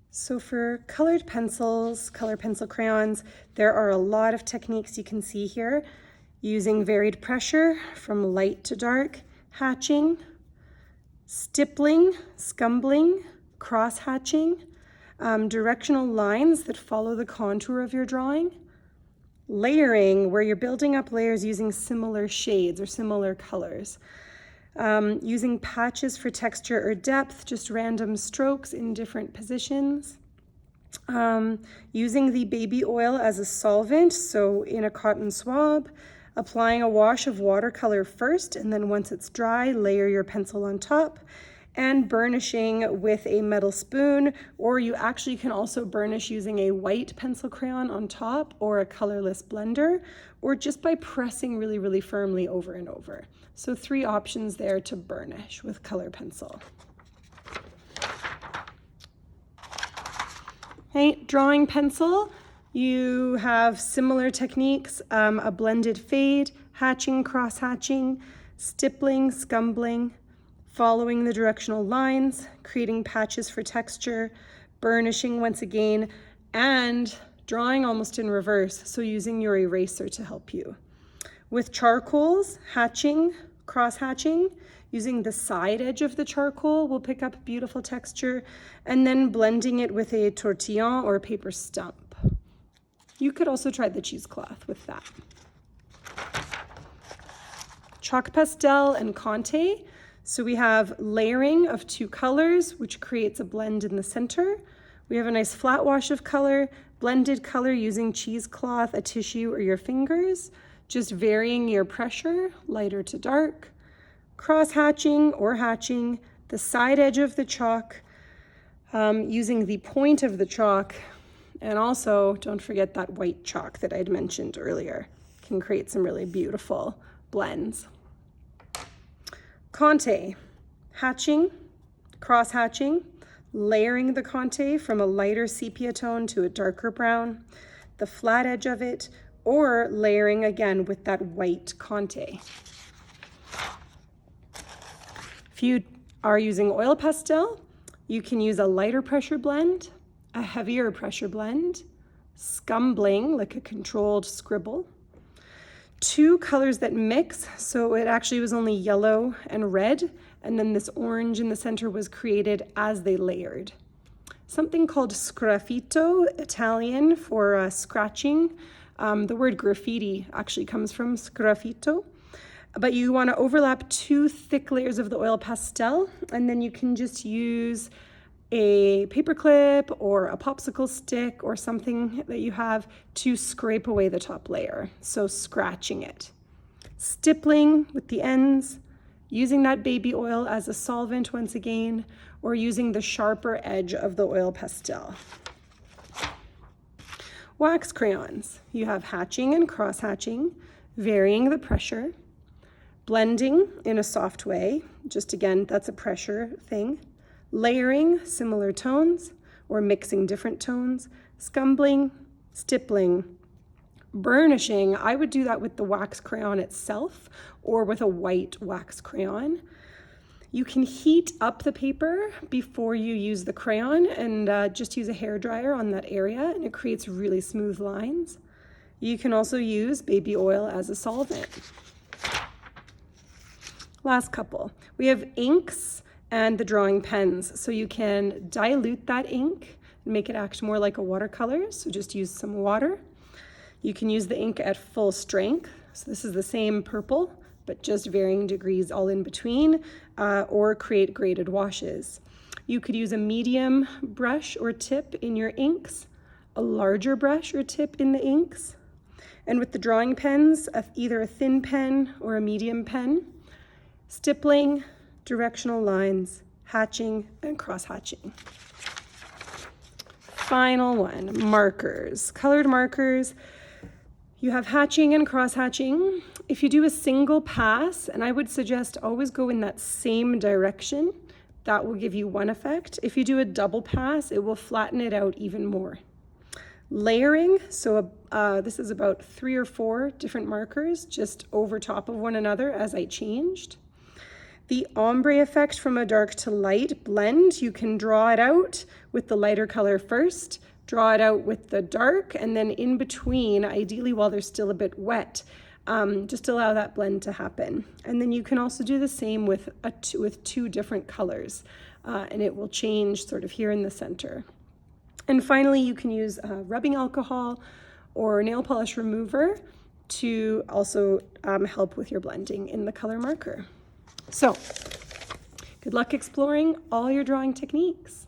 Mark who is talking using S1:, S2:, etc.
S1: So for colored pencils, color pencil crayons, there are a lot of techniques you can see here, using varied pressure from light to dark, hatching, stippling, scumbling, cross hatching, directional lines that follow the contour of your drawing, layering, where you're building up layers using similar shades or similar colors, using patches for texture or depth, just random strokes in different positions, using the baby oil as a solvent, so in a cotton swab, applying a wash of watercolor first, and then once it's dry, layer your pencil on top, and burnishing with a metal spoon, or you actually can also burnish using a white pencil crayon on top or a colorless blender, or just by pressing really, really firmly over and over. So 3 options there to burnish with color pencil. Okay, drawing pencil, you have similar techniques, a blended fade, hatching, cross hatching, stippling, scumbling, following the directional lines, creating patches for texture, burnishing once again, and drawing almost in reverse, so using your eraser to help you. With charcoals, hatching, cross hatching, using the side edge of the charcoal will pick up beautiful texture, and then blending it with a tortillon or a paper stump. You could also try the cheesecloth with that. Chalk pastel and Conte. So we have layering of 2 colors, which creates a blend in the center. We have a nice flat wash of color, blended color using cheesecloth, a tissue, or your fingers, just varying your pressure, lighter to dark. Cross hatching or hatching, the side edge of the chalk, using the point of the chalk, and also don't forget that white chalk that I'd mentioned earlier. Can create some really beautiful blends. Conte, hatching, cross hatching, layering the Conte from a lighter sepia tone to a darker brown, the flat edge of it, or layering again with that white Conte. If you are using oil pastel, you can use a lighter pressure blend, a heavier pressure blend, scumbling, like a controlled scribble, 2 colors that mix, so it actually was only yellow and red, and then this orange in the center was created as they layered. Something called sgraffito, Italian for scratching. The word graffiti actually comes from sgraffito. But you want to overlap 2 thick layers of the oil pastel, and then you can just use a paper clip or a popsicle stick or something that you have to scrape away the top layer, so scratching it. Stippling with the ends, using that baby oil as a solvent once again, or using the sharper edge of the oil pastel. Wax crayons, you have hatching and cross hatching, varying the pressure, blending in a soft way, just again, that's a pressure thing. Layering similar tones or mixing different tones, scumbling, stippling, burnishing. I would do that with the wax crayon itself or with a white wax crayon. You can heat up the paper before you use the crayon and just use a hairdryer on that area, and it creates really smooth lines. You can also use baby oil as a solvent. Last couple. We have inks and the drawing pens. So you can dilute that ink and make it act more like a watercolor. So just use some water. You can use the ink at full strength. So this is the same purple, but just varying degrees all in between, or create graded washes. You could use a medium brush or tip in your inks, a larger brush or tip in the inks. And with the drawing pens, either a thin pen or a medium pen, stippling, directional lines, hatching, and cross hatching. Final one, markers. Colored markers, you have hatching and cross hatching. If you do a single pass, and I would suggest always go in that same direction, that will give you one effect. If you do a double pass, it will flatten it out even more. Layering, so this is about 3 or 4 different markers just over top of one another as I changed. The ombre effect from a dark to light blend, you can draw it out with the lighter color first, draw it out with the dark, and then in between, ideally while they're still a bit wet, just allow that blend to happen. And then you can also do the same with two different colors, and it will change sort of here in the center. And finally, you can use rubbing alcohol or nail polish remover to also help with your blending in the color marker. So, good luck exploring all your drawing techniques.